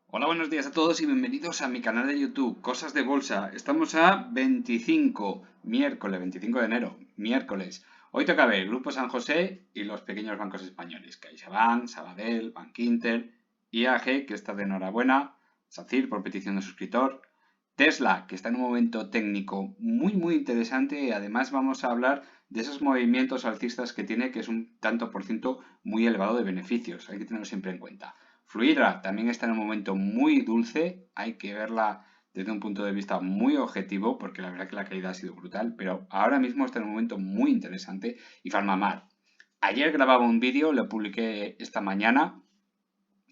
Hola, buenos días a todos y bienvenidos a mi canal de YouTube, Cosas de Bolsa. Estamos a 25 de enero, miércoles. Hoy toca ver Grupo San José y los pequeños bancos españoles, CaixaBank, Sabadell, Bankinter, IAG, que está de enhorabuena, SACIR por petición de suscriptor, Tesla, que está en un momento técnico muy interesante y además vamos a hablar de esos movimientos alcistas que tiene, que es un tanto por ciento muy elevado de beneficios. Hay que tenerlo siempre en cuenta. Fluidra también está en un momento muy dulce, hay que verla desde un punto de vista muy objetivo, porque la verdad que la caída ha sido brutal, pero ahora mismo está en un momento muy interesante. Y Farmamar. Ayer grababa un vídeo, lo publiqué esta mañana,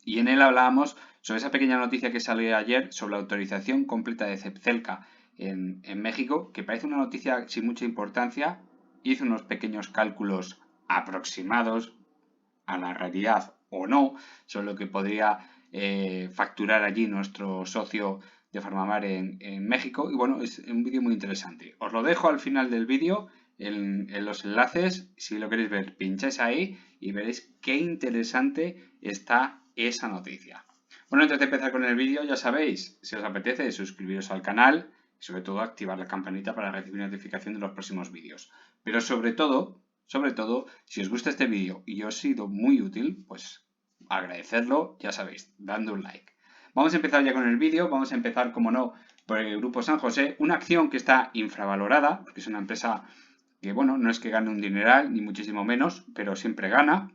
y en él hablábamos sobre esa pequeña noticia que salió ayer sobre la autorización completa de Zepzelca en México, que parece una noticia sin mucha importancia. Hice unos pequeños cálculos aproximados a la realidad o no sobre lo que podría facturar allí nuestro socio de Farmamar en México. Y bueno, es un vídeo muy interesante. Os lo dejo al final del vídeo en los enlaces. Si lo queréis ver, pincháis ahí y veréis qué interesante está esa noticia. Bueno, antes de empezar con el vídeo, ya sabéis, si os apetece, suscribiros al canal y sobre todo activar la campanita para recibir notificación de los próximos vídeos. Pero sobre todo, si os gusta este vídeo y os ha sido muy útil, pues agradecerlo, ya sabéis, dando un like. Vamos a empezar ya con el vídeo, vamos a empezar, como no, por el Grupo San José, una acción que está infravalorada, porque es una empresa que, bueno, no es que gane un dineral, ni muchísimo menos, pero siempre gana.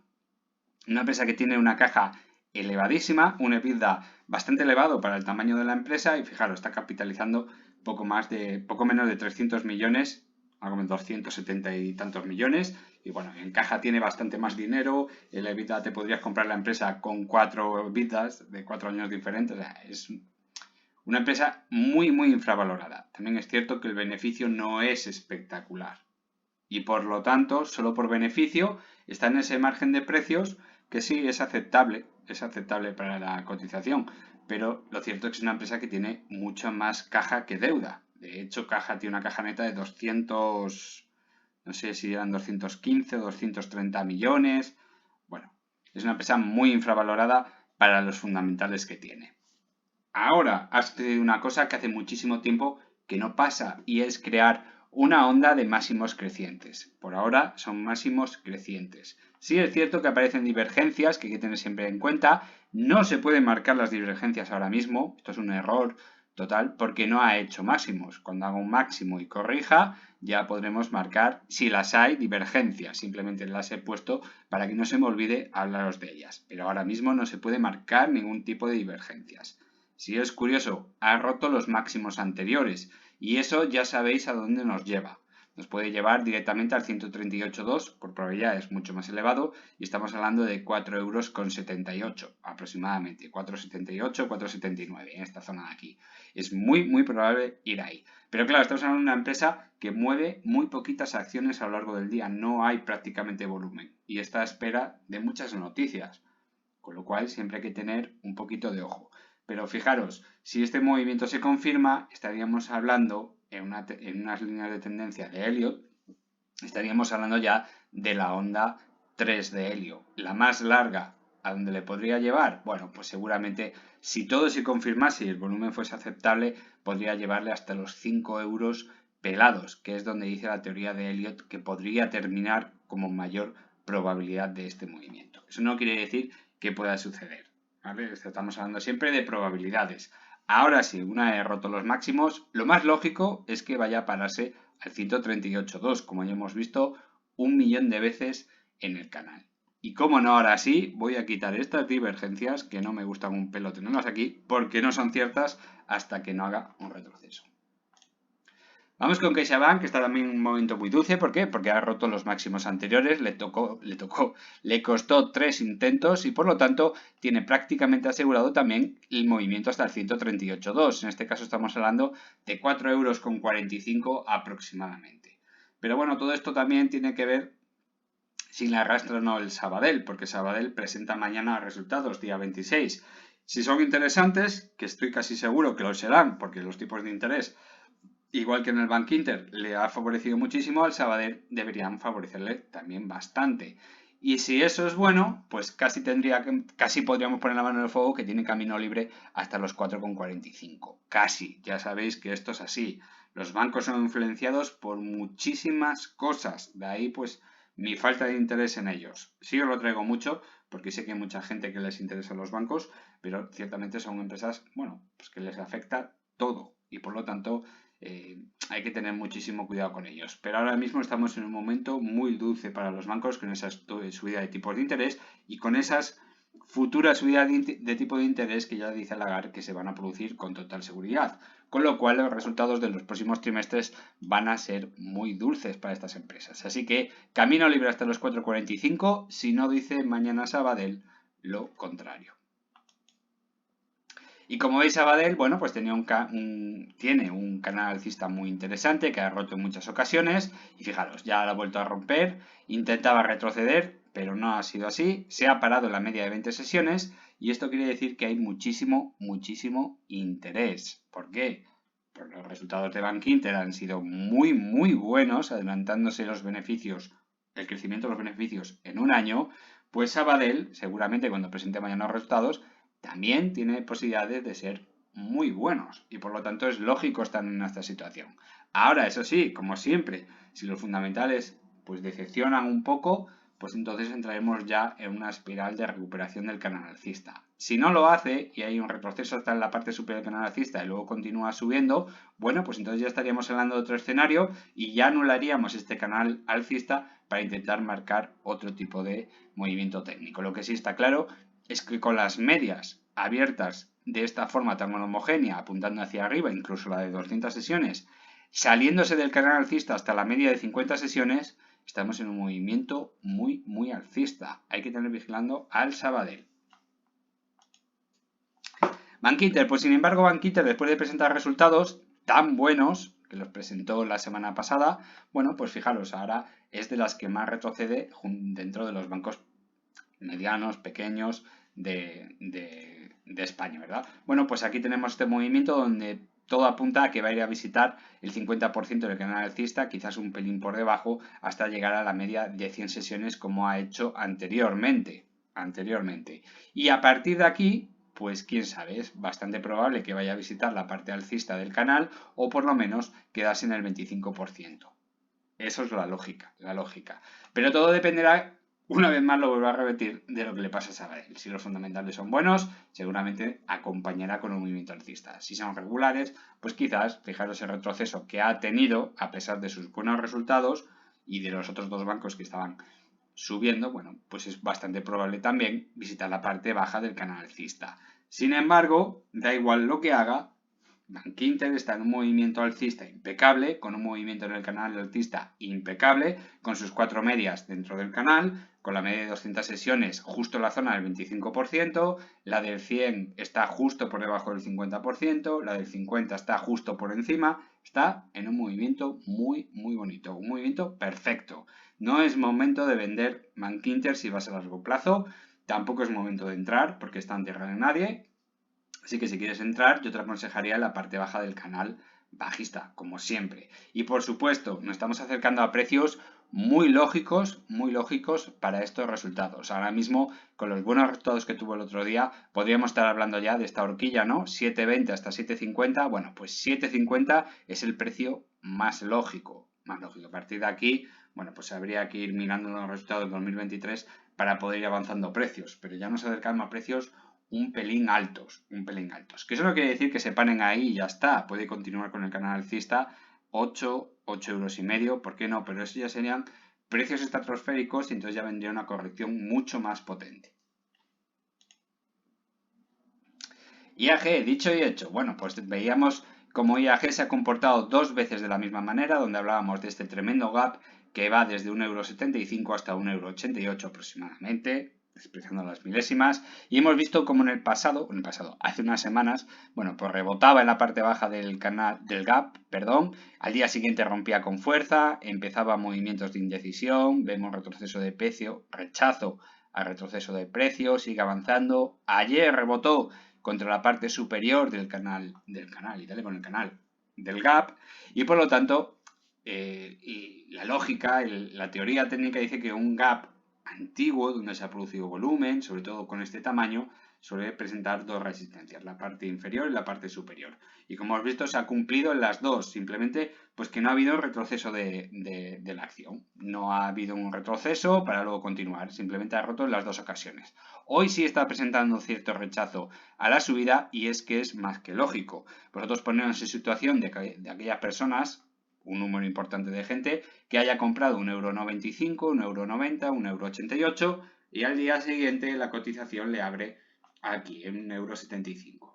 Una empresa que tiene una caja elevadísima, un EBITDA bastante elevado para el tamaño de la empresa y fijaros, está capitalizando poco menos de 300 millones, algo menos 270 y tantos millones. Y bueno, en caja tiene bastante más dinero. El EBITDA te podrías comprar la empresa con 4 EBITDAs de 4 años diferentes. O sea, es una empresa muy infravalorada. También es cierto que el beneficio no es espectacular y por lo tanto, solo por beneficio, está en ese margen de precios que sí es aceptable para la cotización, pero lo cierto es que es una empresa que tiene mucha más caja que deuda. De hecho, caja tiene una caja neta de 200, no sé si eran 215 o 230 millones. Bueno, es una empresa muy infravalorada para los fundamentales que tiene. Ahora ha sucedido una cosa que hace muchísimo tiempo que no pasa y es crear una onda de máximos crecientes. Por ahora son máximos crecientes. Sí es cierto que aparecen divergencias que hay que tener siempre en cuenta. No se pueden marcar las divergencias ahora mismo. Esto es un error total porque no ha hecho máximos. Cuando haga un máximo y corrija ya podremos marcar si las hay divergencias. Simplemente las he puesto para que no se me olvide hablaros de ellas. Pero ahora mismo no se puede marcar ningún tipo de divergencias. Si es curioso, ha roto los máximos anteriores y eso ya sabéis a dónde nos lleva. Nos puede llevar directamente al 138,2, por probabilidad es mucho más elevado, y estamos hablando de 4,78 euros aproximadamente, 4,78, 4,79 en esta zona de aquí. Es muy probable ir ahí. Pero claro, estamos hablando de una empresa que mueve muy poquitas acciones a lo largo del día, no hay prácticamente volumen y está a espera de muchas noticias, con lo cual siempre hay que tener un poquito de ojo. Pero fijaros, si este movimiento se confirma, estaríamos hablando en unas líneas de tendencia de Elliott, estaríamos hablando ya de la onda 3 de Helio. La más larga, ¿a dónde le podría llevar? Bueno, pues seguramente si todo se confirmase y el volumen fuese aceptable, podría llevarle hasta los 5 euros pelados, que es donde dice la teoría de Elliott que podría terminar como mayor probabilidad de este movimiento. Eso no quiere decir que pueda suceder, ¿vale? Estamos hablando siempre de probabilidades. Ahora sí, una vez roto los máximos, lo más lógico es que vaya a pararse al 138,2, como ya hemos visto 1.000.000 de veces en el canal. Y como no, ahora sí, voy a quitar estas divergencias que no me gustan un pelo tenerlas aquí, porque no son ciertas hasta que no haga un retroceso. Vamos con CaixaBank, que está también en un momento muy dulce. ¿Por qué? Porque ha roto los máximos anteriores, le costó 3 intentos y por lo tanto tiene prácticamente asegurado también el movimiento hasta el 138,2. En este caso estamos hablando de 4,45 euros aproximadamente. Pero bueno, todo esto también tiene que ver si le arrastra o no el Sabadell, porque Sabadell presenta mañana resultados, día 26. Si son interesantes, que estoy casi seguro que lo serán, porque los tipos de interés, igual que en el Bankinter le ha favorecido muchísimo, al Sabadell deberían favorecerle también bastante. Y si eso es bueno, pues casi podríamos poner la mano en el fuego que tiene camino libre hasta los 4,45. Casi, ya sabéis que esto es así. Los bancos son influenciados por muchísimas cosas. De ahí, pues, mi falta de interés en ellos. Sí os lo traigo mucho, porque sé que hay mucha gente que les interesa los bancos, pero ciertamente son empresas, bueno, pues que les afecta todo. Y por lo tanto, hay que tener muchísimo cuidado con ellos. Pero ahora mismo estamos en un momento muy dulce para los bancos con esa subida de tipos de interés y con esas futuras subidas de tipo de interés que ya dice Lagarde que se van a producir con total seguridad. Con lo cual los resultados de los próximos trimestres van a ser muy dulces para estas empresas. Así que camino libre hasta los 4,45 si no dice mañana Sabadell lo contrario. Y como veis, Sabadell, bueno, pues tiene un canal alcista muy interesante que ha roto en muchas ocasiones. Y fijaros, ya lo ha vuelto a romper. Intentaba retroceder, pero no ha sido así. Se ha parado en la media de 20 sesiones. Y esto quiere decir que hay muchísimo, muchísimo interés. ¿Por qué? Porque los resultados de Bankinter han sido muy, muy buenos, adelantándose los beneficios, el crecimiento de los beneficios en un año. Pues Sabadell, seguramente cuando presente mañana los resultados, también tiene posibilidades de ser muy buenos y por lo tanto es lógico estar en esta situación. Ahora, eso sí, como siempre, si los fundamentales pues decepcionan un poco, pues entonces entraremos ya en una espiral de recuperación del canal alcista. Si no lo hace y hay un retroceso hasta en la parte superior del canal alcista y luego continúa subiendo, bueno, pues entonces ya estaríamos hablando de otro escenario y ya anularíamos este canal alcista para intentar marcar otro tipo de movimiento técnico. Lo que sí está claro es que con las medias abiertas de esta forma tan homogénea, apuntando hacia arriba, incluso la de 200 sesiones, saliéndose del canal alcista hasta la media de 50 sesiones, estamos en un movimiento muy, muy alcista. Hay que tener vigilando al Sabadell. Bankinter, pues sin embargo, Bankinter, después de presentar resultados tan buenos, que los presentó la semana pasada, bueno, pues fijaros, ahora es de las que más retrocede dentro de los bancos medianos, pequeños de España, ¿verdad? Bueno, pues aquí tenemos este movimiento donde todo apunta a que va a ir a visitar el 50% del canal alcista, quizás un pelín por debajo, hasta llegar a la media de 100 sesiones como ha hecho anteriormente. Y a partir de aquí, pues quién sabe, es bastante probable que vaya a visitar la parte alcista del canal o por lo menos quedarse en el 25%. Eso es la lógica. Pero todo dependerá, una vez más lo vuelvo a repetir, de lo que le pasa a Sabadell. Si los fundamentales son buenos, seguramente acompañará con un movimiento alcista. Si son regulares, pues quizás, fijaros el retroceso que ha tenido a pesar de sus buenos resultados y de los otros dos bancos que estaban subiendo, bueno, pues es bastante probable también visitar la parte baja del canal alcista. Sin embargo, da igual lo que haga, Bankinter está en un movimiento alcista impecable, con un movimiento en el canal alcista impecable, con sus 4 medias dentro del canal, con la media de 200 sesiones justo en la zona del 25%, la del 100 está justo por debajo del 50%, la del 50 está justo por encima, está en un movimiento muy, muy bonito, un movimiento perfecto. No es momento de vender Bankinter si vas a largo plazo, tampoco es momento de entrar porque está en tierra de nadie. Así que si quieres entrar, yo te aconsejaría la parte baja del canal bajista, como siempre. Y por supuesto, nos estamos acercando a precios muy lógicos para estos resultados. Ahora mismo, con los buenos resultados que tuvo el otro día, podríamos estar hablando ya de esta horquilla, ¿no? 7,20 hasta 7,50. Bueno, pues 7,50 es el precio más lógico. A partir de aquí, bueno, pues habría que ir mirando los resultados del 2023 para poder ir avanzando precios. Pero ya nos acercamos a precios un pelín altos. Que eso no quiere decir que se paren ahí y ya está. Puede continuar con el canal alcista 8 euros y medio, ¿por qué no? Pero eso ya serían precios estratosféricos y entonces ya vendría una corrección mucho más potente. IAG, dicho y hecho. Bueno, pues veíamos cómo IAG se ha comportado dos veces de la misma manera, donde hablábamos de este tremendo gap que va desde 1,75 € hasta 1,88 € aproximadamente, despreciando las milésimas, y hemos visto como en el pasado, hace unas semanas, bueno, pues rebotaba en la parte baja del gap, al día siguiente rompía con fuerza, empezaba movimientos de indecisión, vemos retroceso de precio, rechazo al retroceso de precio, sigue avanzando, ayer rebotó contra la parte superior del canal, y dale con el canal del gap, y por lo tanto, y la lógica, la teoría técnica dice que un gap antiguo, donde se ha producido volumen, sobre todo con este tamaño, suele presentar dos resistencias, la parte inferior y la parte superior. Y como hemos visto, se ha cumplido en las dos, simplemente pues que no ha habido retroceso de la acción. No ha habido un retroceso para luego continuar, simplemente ha roto en las dos ocasiones. Hoy sí está presentando cierto rechazo a la subida y es que es más que lógico. Vosotros poneros en situación de aquellas personas, un número importante de gente, que haya comprado 1,95 €, 1,90 €, 1,88 € y al día siguiente la cotización le abre aquí en 1,75 €.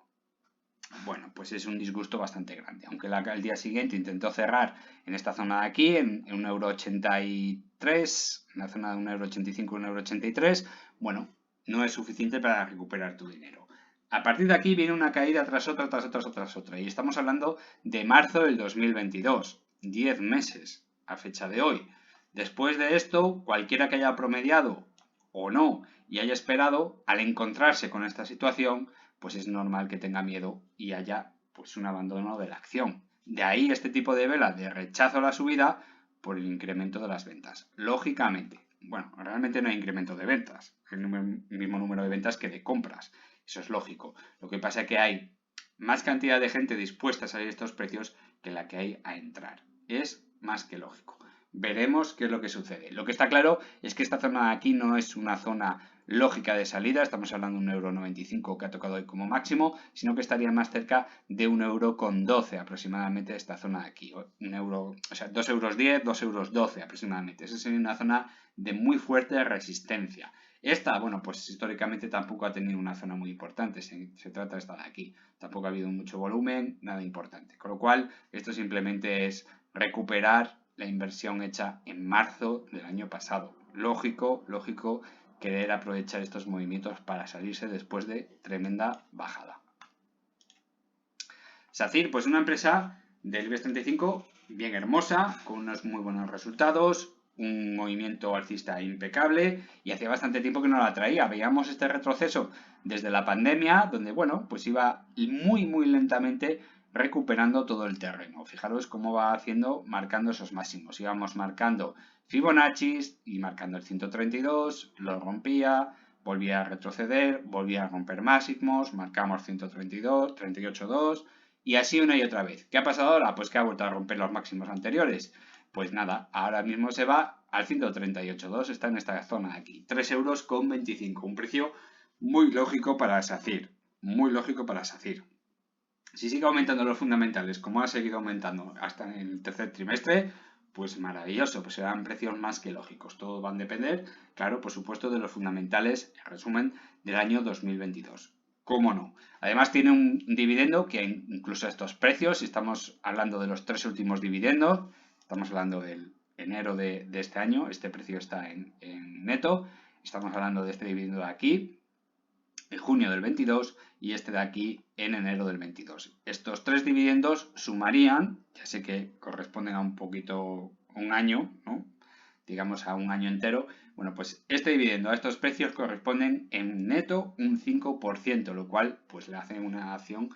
Bueno, pues es un disgusto bastante grande. Aunque al día siguiente intentó cerrar en esta zona de aquí, en 1,83 €, en la zona de 1,85 €, 1,83 €, bueno, no es suficiente para recuperar tu dinero. A partir de aquí viene una caída tras otra, tras otra, tras otra. Y estamos hablando de marzo del 2022. 10 meses a fecha de hoy. Después de esto, cualquiera que haya promediado o no y haya esperado, al encontrarse con esta situación, pues es normal que tenga miedo y haya pues un abandono de la acción. De ahí este tipo de vela de rechazo a la subida por el incremento de las ventas. Lógicamente, bueno, realmente no hay incremento de ventas, el mismo número de ventas que de compras. Eso es lógico. Lo que pasa es que hay más cantidad de gente dispuesta a salir a estos precios que la que hay a entrar. Es más que lógico. Veremos qué es lo que sucede. Lo que está claro es que esta zona de aquí no es una zona lógica de salida, estamos hablando de 1,95 € que ha tocado hoy como máximo, sino que estaría más cerca de 1,12 € aproximadamente esta zona de aquí. 2,10 €, 2,12 € aproximadamente. Esa sería una zona de muy fuerte resistencia. Esta, bueno, pues históricamente tampoco ha tenido una zona muy importante, se trata de esta de aquí. Tampoco ha habido mucho volumen, nada importante. Con lo cual, esto simplemente es recuperar la inversión hecha en marzo del año pasado. Lógico querer aprovechar estos movimientos para salirse después de tremenda bajada. SACIR, pues una empresa del IBEX 35 bien hermosa, con unos muy buenos resultados, un movimiento alcista impecable y hacía bastante tiempo que no la traía. Veíamos este retroceso desde la pandemia, donde, bueno, pues iba muy lentamente recuperando todo el terreno. Fijaros cómo va haciendo, marcando esos máximos. Íbamos marcando Fibonacci y marcando el 132, lo rompía, volvía a retroceder, volvía a romper máximos, marcamos 132, 38,2 y así una y otra vez. ¿Qué ha pasado ahora? Pues que ha vuelto a romper los máximos anteriores. Pues nada, ahora mismo se va al 138,2, está en esta zona de aquí, 3,25 €, un precio muy lógico para SACIR, muy lógico para SACIR. Si sigue aumentando los fundamentales, como ha seguido aumentando hasta en el tercer trimestre, pues maravilloso, pues serán precios más que lógicos. Todo va a depender, claro, por supuesto, de los fundamentales, en resumen, del año 2022. ¿Cómo no? Además tiene un dividendo que incluso a estos precios, si estamos hablando de los 3 últimos dividendos, estamos hablando del enero de este año, este precio está en neto, estamos hablando de este dividendo de aquí, en junio del 22 y este de aquí en enero del 22. Estos 3 dividendos sumarían, ya sé que corresponden a un poquito, un año, ¿no? Digamos a un año entero, bueno, pues este dividendo a estos precios corresponden en neto un 5%, lo cual pues le hace una acción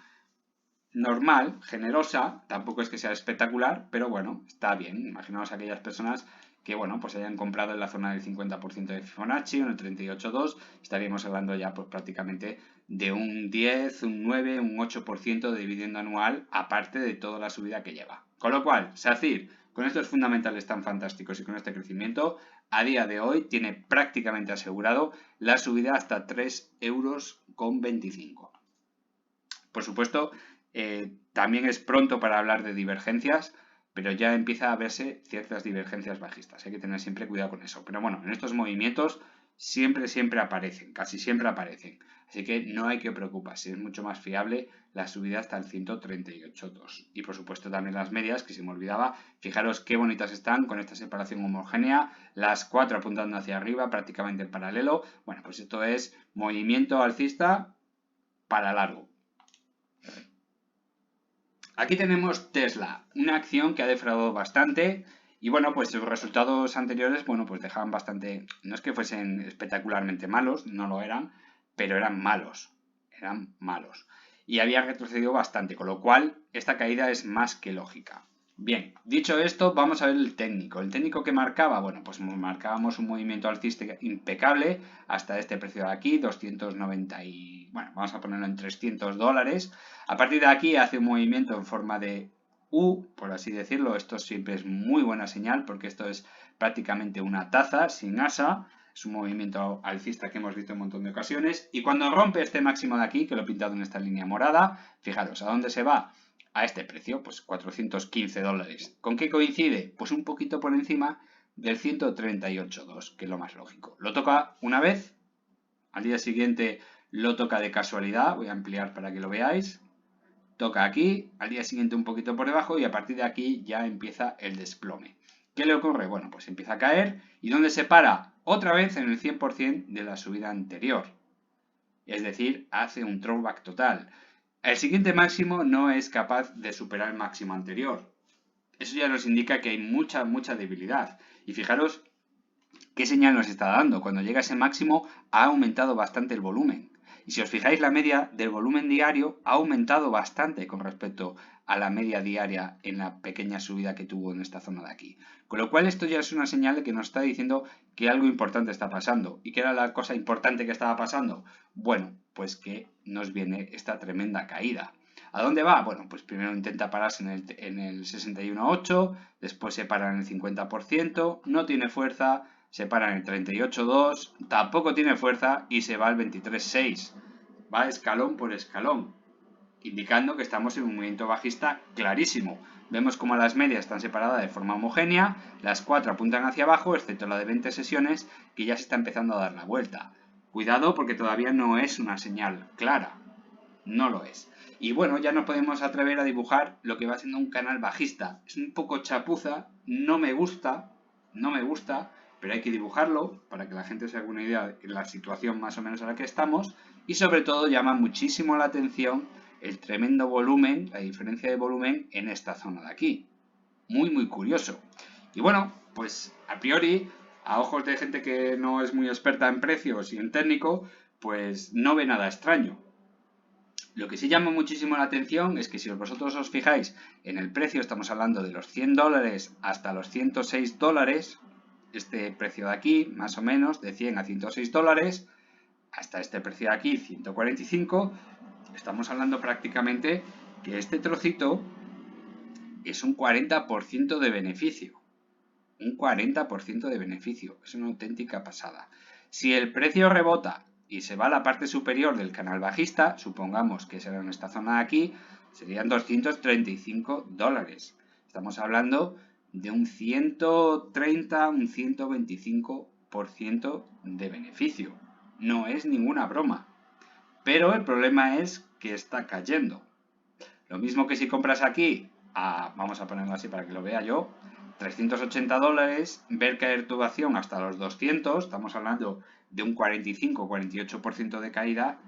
normal, generosa, tampoco es que sea espectacular, pero bueno, está bien. Imaginaos a aquellas personas que, bueno, pues hayan comprado en la zona del 50% de Fibonacci o en el 38,2, estaríamos hablando ya pues prácticamente de un 10, un 9, un 8% de dividendo anual, aparte de toda la subida que lleva. Con lo cual, SACIR, con estos fundamentales tan fantásticos y con este crecimiento, a día de hoy tiene prácticamente asegurado la subida hasta 3,25 €. Por supuesto, también es pronto para hablar de divergencias, pero ya empieza a verse ciertas divergencias bajistas. Hay que tener siempre cuidado con eso. Pero bueno, en estos movimientos siempre aparecen, casi siempre aparecen. Así que no hay que preocuparse, es mucho más fiable la subida hasta el 138,2. Y por supuesto también las medias, que se me olvidaba. Fijaros qué bonitas están con esta separación homogénea, las 4 apuntando hacia arriba, prácticamente en paralelo. Bueno, pues esto es movimiento alcista para largo. Aquí tenemos Tesla, una acción que ha defraudado bastante y bueno, pues sus resultados anteriores, bueno, pues dejaban bastante, no es que fuesen espectacularmente malos, no lo eran, pero eran malos. Y había retrocedido bastante, con lo cual esta caída es más que lógica. Bien, dicho esto, vamos a ver el técnico. El técnico que marcaba, bueno, pues marcábamos un movimiento alcista impecable hasta este precio de aquí, 290 y, bueno, vamos a ponerlo en $300. A partir de aquí hace un movimiento en forma de U, por así decirlo. Esto siempre es muy buena señal porque esto es prácticamente una taza sin asa. Es un movimiento alcista que hemos visto en un montón de ocasiones. Y cuando rompe este máximo de aquí, que lo he pintado en esta línea morada, fijaros, ¿a dónde se va? A este precio, pues $415. ¿Con qué coincide? Pues un poquito por encima del 138.2, que es lo más lógico. Lo toca una vez, al día siguiente lo toca de casualidad, voy a ampliar para que lo veáis. Toca aquí, al día siguiente un poquito por debajo y a partir de aquí ya empieza el desplome. ¿Qué le ocurre? Bueno, pues empieza a caer y ¿dónde se para? Otra vez en el 100% de la subida anterior. Es decir, hace un throwback total. El siguiente máximo no es capaz de superar el máximo anterior. Eso ya nos indica que hay mucha debilidad. Y fijaros qué señal nos está dando. Cuando llega ese máximo ha aumentado bastante el volumen. Y si os fijáis, la media del volumen diario ha aumentado bastante con respecto a la media diaria en la pequeña subida que tuvo en esta zona de aquí. Con lo cual esto ya es una señal de que nos está diciendo que algo importante está pasando. ¿Y qué era la cosa importante que estaba pasando? Bueno, pues que nos viene esta tremenda caída. ¿A dónde va? Bueno, pues primero intenta pararse en el 61.8, después se para en el 50%, no tiene fuerza, se para en el 38.2, tampoco tiene fuerza y se va al 23.6. Va escalón por escalón, indicando que estamos en un movimiento bajista clarísimo. Vemos como las medias están separadas de forma homogénea, las 4 apuntan hacia abajo, excepto la de 20 sesiones, que ya se está empezando a dar la vuelta. Cuidado porque todavía no es una señal clara, no lo es. Y bueno, ya nos podemos atrever a dibujar lo que va siendo un canal bajista. Es un poco chapuza, no me gusta, pero hay que dibujarlo para que la gente se haga una idea de la situación más o menos a la que estamos. Y sobre todo llama muchísimo la atención el tremendo volumen, la diferencia de volumen en esta zona de aquí. Muy curioso. Y bueno, pues a priori, a ojos de gente que no es muy experta en precios y en técnico, pues no ve nada extraño. Lo que sí llama muchísimo la atención es que si vosotros os fijáis en el precio, estamos hablando de los $100 hasta los $106, este precio de aquí, más o menos, de 100 a $106, hasta este precio de aquí, 145, estamos hablando prácticamente que este trocito es un 40% de beneficio. Un 40% de beneficio. Es una auténtica pasada. Si el precio rebota y se va a la parte superior del canal bajista, supongamos que será en esta zona de aquí, serían $235. Estamos hablando de un 130, un 125% de beneficio. No es ninguna broma. Pero el problema es que está cayendo. Lo mismo que si compras aquí, vamos a ponerlo así para que lo vea yo, $380, ver caer tu acción hasta los 200, estamos hablando de un 45-48% de caída,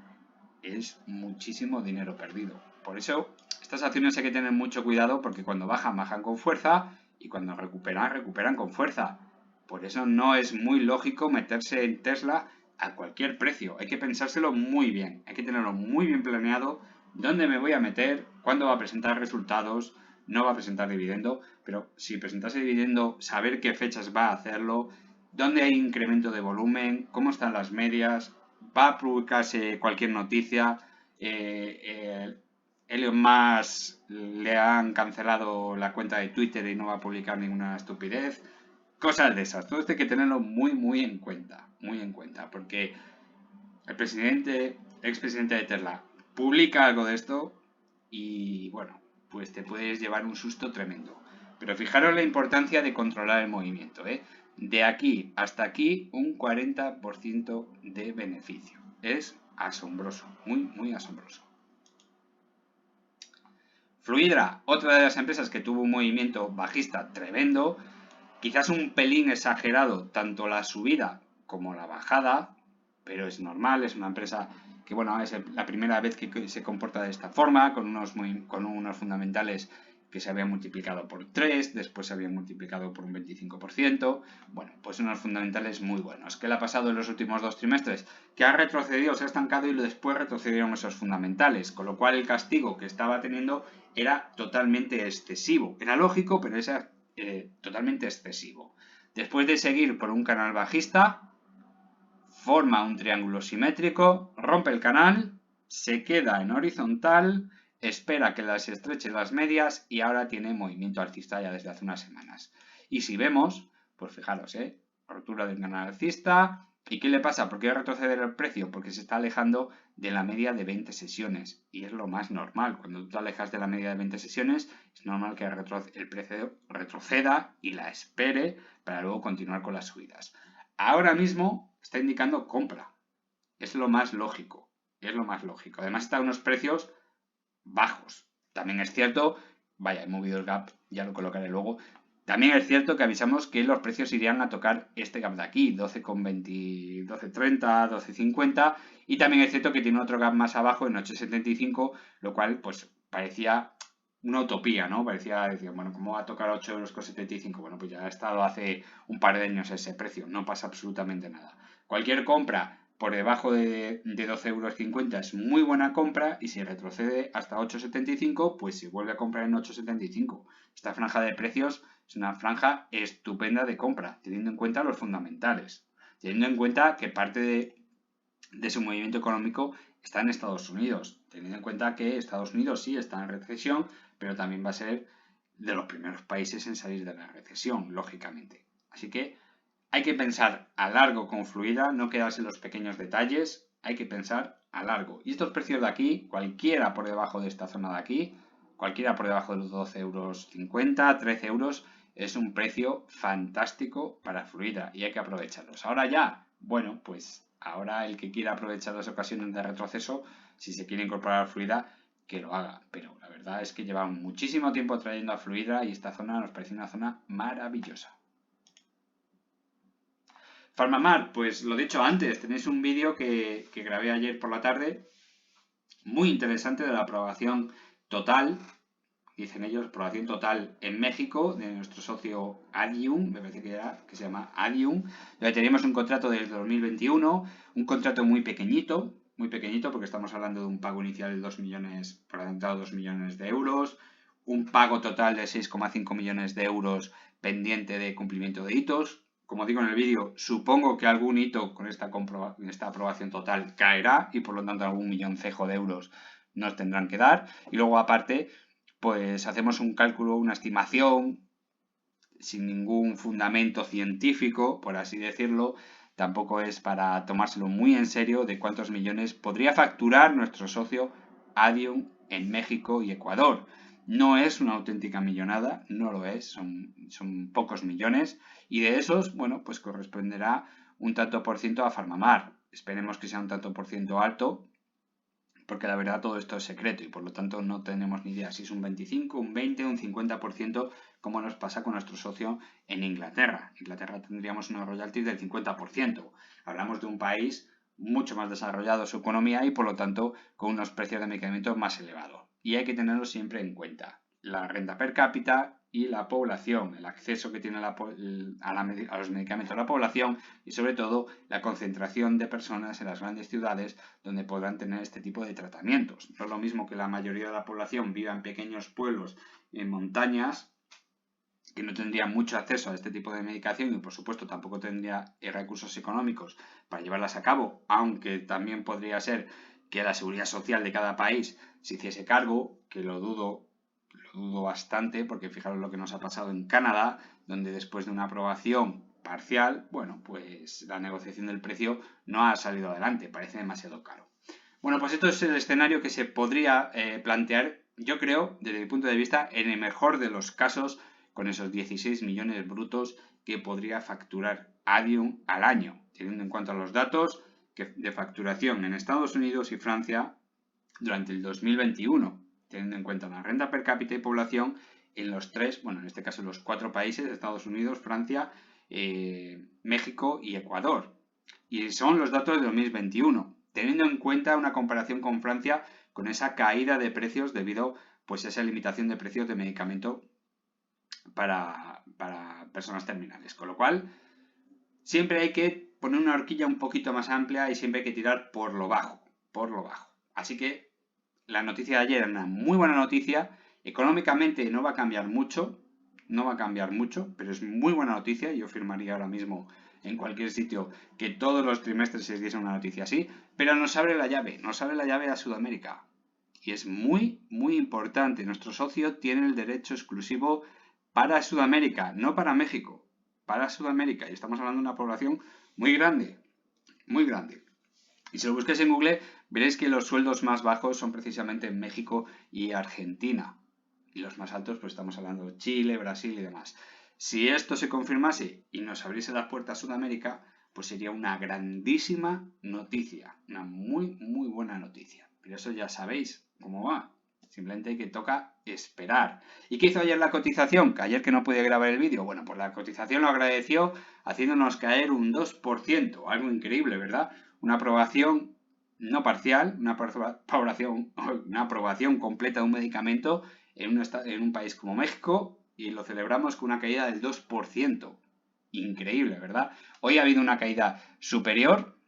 es muchísimo dinero perdido. Por eso, estas acciones hay que tener mucho cuidado porque cuando bajan, bajan con fuerza y cuando recuperan, recuperan con fuerza. Por eso no es muy lógico meterse en Tesla a cualquier precio. Hay que pensárselo muy bien, hay que tenerlo muy bien planeado. ¿Dónde me voy a meter? ¿Cuándo va a presentar resultados? No va a presentar dividendo, pero si presentase dividendo, saber qué fechas va a hacerlo, dónde hay incremento de volumen, cómo están las medias, va a publicarse cualquier noticia. Elon Musk le han cancelado la cuenta de Twitter y no va a publicar ninguna estupidez. Cosas de esas. Todo esto hay que tenerlo muy en cuenta. Muy en cuenta. Porque el expresidente de Tesla, publica algo de esto y bueno, pues te puedes llevar un susto tremendo. Pero fijaros la importancia de controlar el movimiento, ¿eh? De aquí hasta aquí un 40% de beneficio. Es asombroso, muy asombroso. Fluidra, otra de las empresas que tuvo un movimiento bajista tremendo, quizás un pelín exagerado tanto la subida como la bajada, pero es normal, es una empresa que bueno, es la primera vez que se comporta de esta forma, con unos fundamentales que se había multiplicado por 3, después se había multiplicado por un 25%. Bueno, pues unos fundamentales muy buenos. ¿Qué le ha pasado en los últimos 2 trimestres? Que ha retrocedido, se ha estancado y después retrocedieron esos fundamentales, con lo cual el castigo que estaba teniendo era totalmente excesivo. Era lógico, pero era totalmente excesivo. Después de seguir por un canal bajista, forma un triángulo simétrico, rompe el canal, se queda en horizontal, espera que las estreche las medias y ahora tiene movimiento alcista ya desde hace unas semanas. Y si vemos, pues fijaros, rotura del canal alcista. ¿Y qué le pasa? ¿Por qué retroceder el precio? Porque se está alejando de la media de 20 sesiones. Y es lo más normal. Cuando tú te alejas de la media de 20 sesiones, es normal que el precio retroceda y la espere para luego continuar con las subidas. Ahora mismo está indicando compra. Es lo más lógico. Es lo más lógico. Además está a unos precios bajos. También es cierto, vaya, he movido el gap, ya lo colocaré luego. También es cierto que avisamos que los precios irían a tocar este gap de aquí, 12,20, 12,30, 12,50. Y también es cierto que tiene otro gap más abajo en 8,75, lo cual pues parecía una utopía, ¿no? Parecía decir, bueno, ¿cómo va a tocar 8,75 €? Bueno, pues ya ha estado hace un par de años ese precio, no pasa absolutamente nada. Cualquier compra por debajo de 12,50 € es muy buena compra y si retrocede hasta 8,75, pues se vuelve a comprar en 8,75. Esta franja de precios es una franja estupenda de compra, teniendo en cuenta los fundamentales, teniendo en cuenta que parte de su movimiento económico está en Estados Unidos, teniendo en cuenta que Estados Unidos sí está en recesión, pero también va a ser de los primeros países en salir de la recesión, lógicamente. Así que hay que pensar a largo con Fluidra, no quedarse en los pequeños detalles, hay que pensar a largo. Y estos precios de aquí, cualquiera por debajo de esta zona de aquí, cualquiera por debajo de los 12,50 €, 13 €, es un precio fantástico para Fluidra y hay que aprovecharlos. Ahora ya, bueno, pues ahora el que quiera aprovechar las ocasiones de retroceso, si se quiere incorporar a Fluidra, que lo haga. Pero la verdad es que lleva muchísimo tiempo trayendo a Fluidra y esta zona nos parece una zona maravillosa. Farmamar, pues lo dicho antes, tenéis un vídeo que grabé ayer por la tarde, muy interesante, de la aprobación total, dicen ellos, aprobación total en México, de nuestro socio Adium, me parece que se llama Adium, donde teníamos un contrato del 2021, un contrato muy pequeñito, porque estamos hablando de un pago inicial de 2 millones, por adelantado 2 millones de euros, un pago total de 6,5 millones de euros pendiente de cumplimiento de hitos. Como digo en el vídeo, supongo que algún hito con esta aprobación total caerá y por lo tanto algún milloncejo de euros nos tendrán que dar. Y luego aparte, pues hacemos un cálculo, una estimación sin ningún fundamento científico, por así decirlo. Tampoco es para tomárselo muy en serio de cuántos millones podría facturar nuestro socio Adium en México y Ecuador. No es una auténtica millonada, no lo es, son pocos millones y de esos, bueno, pues corresponderá un tanto por ciento a Farmamar. Esperemos que sea un tanto por ciento alto, porque la verdad todo esto es secreto y por lo tanto no tenemos ni idea si es un 25, un 20, un 50%, como nos pasa con nuestro socio en Inglaterra. En Inglaterra tendríamos unos royalties del 50%. Hablamos de un país mucho más desarrollado su economía y por lo tanto con unos precios de medicamentos más elevados. Y hay que tenerlo siempre en cuenta. La renta per cápita y la población, el acceso que tiene a los medicamentos la población y sobre todo la concentración de personas en las grandes ciudades donde podrán tener este tipo de tratamientos. No es lo mismo que la mayoría de la población viva en pequeños pueblos, en montañas, que no tendría mucho acceso a este tipo de medicación y por supuesto tampoco tendría recursos económicos para llevarlas a cabo, aunque también podría ser que la seguridad social de cada país se hiciese cargo, que lo dudo bastante, porque fijaros lo que nos ha pasado en Canadá, donde después de una aprobación parcial, bueno, pues la negociación del precio no ha salido adelante, parece demasiado caro. Bueno, pues esto es el escenario que se podría plantear, yo creo, desde mi punto de vista, en el mejor de los casos, con esos 16 millones brutos que podría facturar Adium al año, teniendo en cuenta los datos de facturación en Estados Unidos y Francia durante el 2021, teniendo en cuenta la renta per cápita y población en los tres, bueno, en este caso los 4 países, Estados Unidos, Francia, México y Ecuador. Y son los datos de 2021, teniendo en cuenta una comparación con Francia con esa caída de precios debido pues esa limitación de precios de medicamento para personas terminales. Con lo cual, siempre hay que poner una horquilla un poquito más amplia y siempre hay que tirar por lo bajo, por lo bajo. Así que la noticia de ayer era una muy buena noticia. Económicamente no va a cambiar mucho, no va a cambiar mucho, pero es muy buena noticia. Yo firmaría ahora mismo en cualquier sitio que todos los trimestres se diese una noticia así, pero nos abre la llave a Sudamérica. Y es muy, muy importante. Nuestro socio tiene el derecho exclusivo para Sudamérica, no para México, para Sudamérica. Y estamos hablando de una población muy grande, muy grande. Y si lo busquéis en Google, veréis que los sueldos más bajos son precisamente en México y Argentina. Y los más altos, pues estamos hablando de Chile, Brasil y demás. Si esto se confirmase y nos abriese las puertas a Sudamérica, pues sería una grandísima noticia. Una muy, muy buena noticia. Pero eso ya sabéis cómo va. Simplemente que toca esperar. ¿Y qué hizo ayer la cotización? Que ayer que no pude grabar el vídeo. Bueno, pues la cotización lo agradeció haciéndonos caer un 2%. Algo increíble, ¿verdad? Una aprobación no parcial, una aprobación completa de un medicamento en un país como México y lo celebramos con una caída del 2%. Increíble, ¿verdad? Hoy ha habido una caída superior.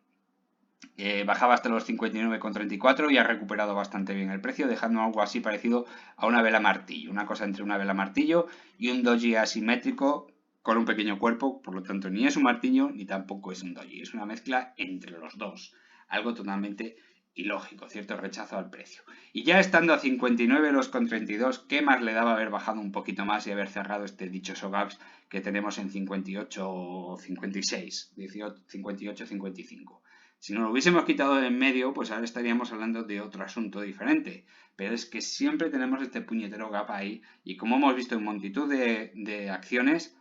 Bajaba hasta los 59,34 y ha recuperado bastante bien el precio, dejando algo así parecido a una vela martillo, una cosa entre una vela martillo y un doji asimétrico con un pequeño cuerpo, por lo tanto ni es un martillo ni tampoco es un doji, es una mezcla entre los dos, algo totalmente ilógico, cierto rechazo al precio. Y ya estando a 59,32, ¿qué más le daba haber bajado un poquito más y haber cerrado este dichoso gaps que tenemos en 58,56, 58,55? Si nos lo hubiésemos quitado de en medio, pues ahora estaríamos hablando de otro asunto diferente. Pero es que siempre tenemos este puñetero gap ahí. Y como hemos visto en multitud de acciones,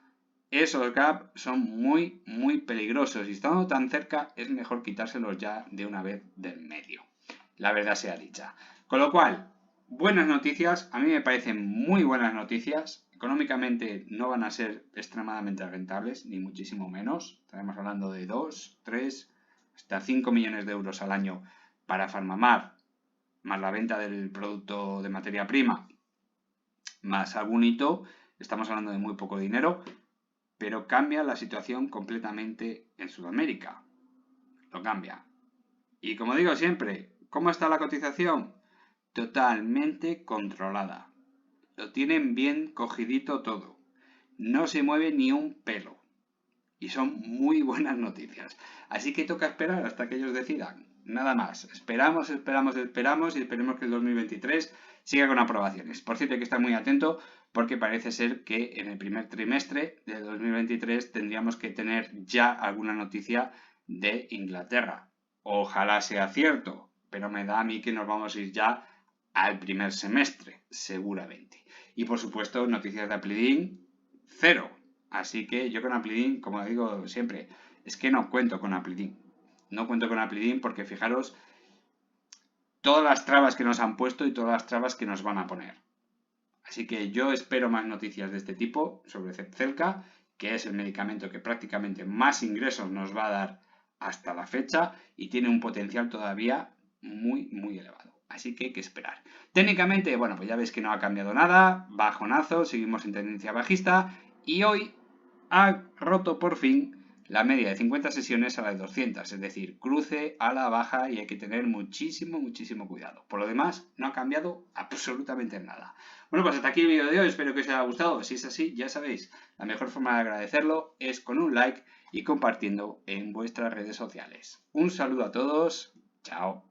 esos gaps son muy, muy peligrosos. Y estando tan cerca, es mejor quitárselos ya de una vez del medio. La verdad sea dicha. Con lo cual, buenas noticias. A mí me parecen muy buenas noticias. Económicamente no van a ser extremadamente rentables, ni muchísimo menos. Estaremos hablando de 2, 3... hasta 5 millones de euros al año para Farmamar, más la venta del producto de materia prima, más algún hito, estamos hablando de muy poco dinero, pero cambia la situación completamente en Sudamérica. Lo cambia. Y como digo siempre, ¿cómo está la cotización? Totalmente controlada. Lo tienen bien cogidito todo. No se mueve ni un pelo. Y son muy buenas noticias. Así que toca esperar hasta que ellos decidan. Nada más. Esperamos y esperemos que el 2023 siga con aprobaciones. Por cierto, hay que estar muy atento porque parece ser que en el primer trimestre de 2023 tendríamos que tener ya alguna noticia de Inglaterra. Ojalá sea cierto, pero me da a mí que nos vamos a ir ya al primer semestre, seguramente. Y por supuesto, noticias de Aplidin, cero. Así que yo con Aplidin, como digo siempre, es que no cuento con Aplidin. No cuento con Aplidin porque fijaros todas las trabas que nos han puesto y todas las trabas que nos van a poner. Así que yo espero más noticias de este tipo sobre Zepzelca, que es el medicamento que prácticamente más ingresos nos va a dar hasta la fecha y tiene un potencial todavía muy, muy elevado. Así que hay que esperar. Técnicamente, bueno, pues ya veis que no ha cambiado nada, bajonazo, seguimos en tendencia bajista y hoy ha roto por fin la media de 50 sesiones a la de 200, es decir, cruce a la baja y hay que tener muchísimo, muchísimo cuidado. Por lo demás, no ha cambiado absolutamente nada. Bueno, pues hasta aquí el vídeo de hoy, espero que os haya gustado. Si es así, ya sabéis, la mejor forma de agradecerlo es con un like y compartiendo en vuestras redes sociales. Un saludo a todos, chao.